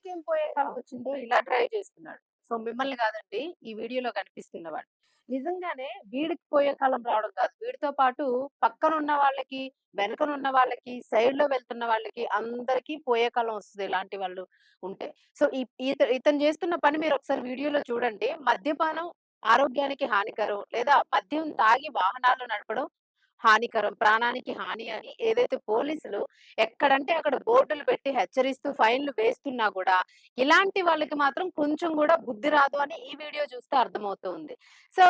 మద్యం పోయే కాలం వచ్చిందో ఇలా డ్రైవ్ చేస్తున్నాడు. సో, మిమ్మల్ని కాదండి. ఈ వీడియోలో కనిపిస్తున్నవాడు. నిజంగానే వీడికి పోయే కాలం రావడం కాదు. వీడితో పాటు పక్కనున్న వాళ్ళకి, వెనకనున్న వాళ్ళకి, సైడ్‌లో వెళ్తున్న వాళ్ళకి అందరికీ పోయే కాలం వస్తది ఇలాంటి వాళ్ళు ఉంటే. సో, ఇతను చేస్తున్న పని మీరొకసారి వీడియోలో చూడండి. మద్యపానం ఆరోగ్యానికి హానికరం. లేదా మద్యం తాగి వాహనాలు నడపడం హానికరం. ప్రాణానికి హాని అని ఏదైతే పోలీసులు ఎక్కడంటే అక్కడ బోర్డులు పెట్టి హెచ్చరిస్తూ ఫైన్‌లు వేస్తున్నా గూడా, ఇలాంటి వాళ్ళకి మాత్రం కొంచెం గూడా బుద్ధి రాదు అని ఈ వీడియో చూస్తే అర్థమవుతూ ఉంది. సో,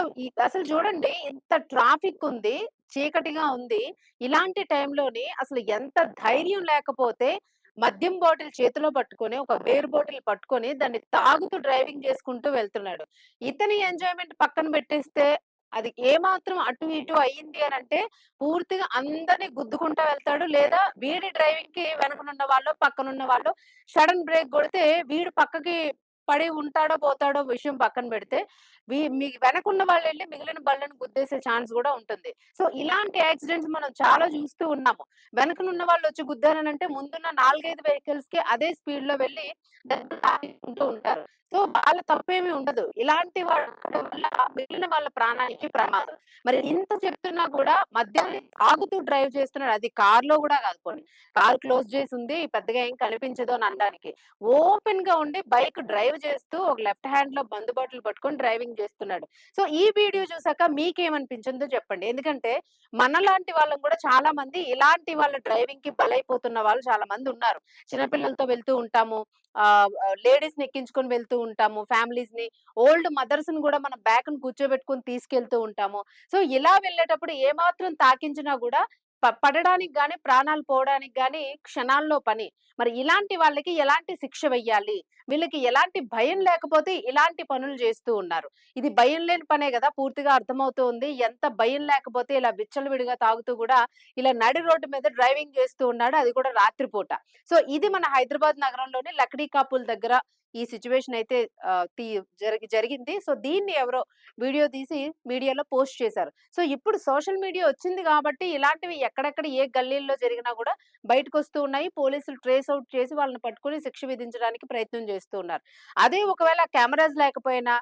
అసలు చూడండి ఇంత ట్రాఫిక్ ఉంది, చీకటిగా ఉంది. ఇలాంటి టైంలోని అసలు ఎంత ధైర్యం లేకపోతే మద్యం బాటిల్ చేతిలో పట్టుకొని, ఒక బీర్ బాటిల్ పట్టుకొని దాన్ని తాగుతూ డ్రైవింగ్ చేసుకుంటూ వెళ్తున్నాడు. ఇతని ఎంజాయ్‌మెంట్ పక్కన పెట్టేస్తే అది ఏమాత్రం అటు ఇటు అయింది అనంటే పూర్తిగా అందరిని గుద్దుకుంటా వెళ్తాడు. లేదా వీడి డ్రైవింగ్‌కి వెనకనున్న వాళ్ళో, పక్కనున్న వాళ్ళో సడెన్ బ్రేక్ కొడితే వీడు పక్కకి పడి ఉంటాడో, పోతాడో విషయం పక్కన పెడితే, మీ వెనకున్న వాళ్ళెళ్లి మిగిలిన బళ్ళని గుద్దేసే ఛాన్స్ గూడా ఉంటుంది. సో, ఇలాంటి యాక్సిడెంట్స్ మనం చాలా చూస్తూ ఉన్నాము. వెనకనున్న వాళ్ళొచ్చి గుద్దారనంటే ముందున్న 4, 5 వెహికల్స్‌కి అదే స్పీడ్‌లో వెళ్లి దాన్ని తాకించుకుంటూ ఉంటారు. సో, వాళ్ళ తప్పేమి ఉండదు. ఇలాంటి వాళ్ళ వల్ల మిగిలిన వాళ్ళ ప్రాణానికి ప్రమాదం. మరి ఇంత చెప్తున్నా కూడా మధ్యాహ్నం తాగుతూ డ్రైవ్ చేస్తున్నాడు. అది కార్‌లో గూడా గాదు పోనీ. కార్ క్లోజ్ చేసుంది. పెద్దగా ఏం కనిపించదు అని అనడానికి. ఓపెన్‌గా ఉండి బైక్ డ్రైవ్ చేస్తూ ఒక లెఫ్ట్ హ్యాండ్‌లో మందు బాటిల్ పట్టుకొని డ్రైవింగ్ చేస్తున్నాడు. సో, ఈ వీడియో చూసాక మీకేమనిపించిందో చెప్పండి. ఎందుకంటే మనలాంటి వాళ్ళం కూడా చాలా మంది ఇలాంటి వాళ్ళ డ్రైవింగ్‌కి బలైపోతున్న వాళ్ళు చాలా మందున్నారు. చిన్న పిల్లలతో వెళ్తూ ఉంటాము. లేడీస్‌ని ఎక్కించుకొని వెళ్తూ ఉంటాము. ఫ్యామిలీస్‌ని, ఓల్డ్ మదర్స్‌ని గూడా మనం బ్యాక్‌న కూర్చోబెట్టుకొని తీసుకెళ్తూ ఉంటాము. సో, ఇలా వెళ్ళేటప్పుడు ఏమాత్రం తాకించినా గూడా పడడానికి గాని, ప్రాణాలు పోవడానికి గాని క్షణాల్లో పని. మరి ఇలాంటి వాళ్ళకి ఎలాంటి శిక్ష వెయ్యాలి? వీళ్ళకి ఎలాంటి భయం లేకపోతే ఇలాంటి పనులు చేస్తూ ఉన్నారు. ఇది భయం లేని పనే గదా! పూర్తిగా అర్థమవుతూ ఉంది. ఎంత భయం లేకపోతే ఇలా విచ్చలవిడిగా తాగుతూ గూడా ఇలా నడి రోడ్డు మీద డ్రైవింగ్ చేస్తూ ఉన్నాడు. అది కూడా రాత్రి పూట. సో, ఇది మన హైదరాబాద్ నగరంలోని లక్డీ కాపుల్ దగ్గర ఈ సిట్యుయేషన్ అయితే ఆహ్, తి జరిగింది. సో, దీన్ని ఎవరో వీడియో తీసి మీడియాలో పోస్ట్ చేశారు. సో, ఇప్పుడు సోషల్ మీడియా వచ్చింది గాబట్టి ఇలాంటివి ఎక్కడెక్కడ ఏ గల్లీల్లో జరిగినా గూడా బయటకొస్తూ ఉన్నాయి. పోలీసులు ట్రేస్ ఔట్ చేసి వాళ్ళని పట్టుకొని శిక్ష విధించడానికి ప్రయత్నం చేస్తూ ఉన్నారు. అదే ఒకవేళ కెమెరాస్ లేకపోయినా,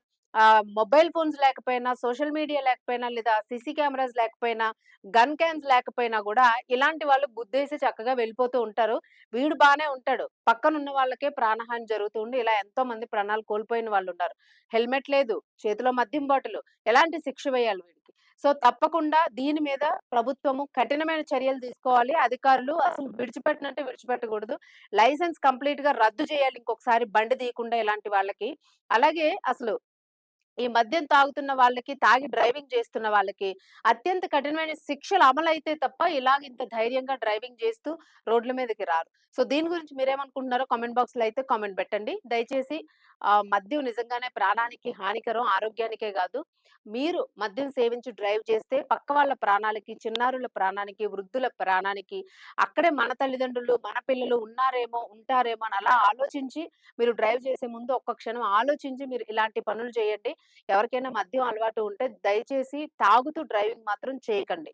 మొబైల్ ఫోన్స్ లేకపోయినా, సోషల్ మీడియా లేకపోయినా, లేదా సీసీ కెమెరాస్ లేకపోయినా, గన్ క్యాన్స్ లేకపోయినా గూడా ఇలాంటి వాళ్ళు గుద్దేసి చక్కగా వెళ్ళిపోతూ ఉంటారు. వీడు బానే ఉంటాడు. పక్కనున్న వాళ్ళకే ప్రాణహాని జరుగుతూ ఉండి ఇలా ఎంతో మంది ప్రాణాలు కోల్పోయిన వాళ్ళున్నారు. హెల్మెట్ లేదు, చేతిలో మద్యం బాటిలు. ఎలాంటి శిక్ష వేయాలి వీడికి? సో, తప్పకుండా దీని మీద ప్రభుత్వము కఠినమైన చర్యలు తీసుకోవాలి. అధికారులు అసలు విడిచిపెట్టనంటే విడిచిపెట్టకూడదు. లైసెన్స్ కంప్లీట్‌గా రద్దు చేయాలి ఇంకొకసారి బండి తీయకుండా ఇలాంటి వాళ్ళకి. అలాగే అసలు ఈ మద్యం తాగుతున్న వాళ్ళకి, తాగి డ్రైవింగ్ చేస్తున్న వాళ్ళకి అత్యంత కఠినమైన శిక్షలు అమలైతే తప్ప ఇలాగ ఇంత ధైర్యంగా డ్రైవింగ్ చేస్తూ రోడ్ల మీదకి రారు. సో, దీని గురించి మీరేమనుకుంటున్నారో కామెంట్ బాక్స్‌లో అయితే కామెంట్ పెట్టండి. దయచేసి మద్యం నిజంగానే ప్రాణానికి హానికరం, ఆరోగ్యానికే గాదు. మీరు మద్యం సేవించి డ్రైవ్ చేస్తే పక్క వాళ్ళ ప్రాణాలకి, చిన్నారుల ప్రాణానికి, వృద్ధుల ప్రాణానికి, అక్కడే మన తల్లిదండ్రులు, మన పిల్లలు ఉన్నారేమో, ఉంటారేమో అని అలా ఆలోచించి మీరు డ్రైవ్ చేసే ముందు ఒక్క క్షణం ఆలోచించి మీరు ఇలాంటి పనులు చేయండి. ఎవరికైనా మద్యం అలవాటు ఉంటే దయచేసి తాగుతూ డ్రైవింగ్ మాత్రం చేయకండి.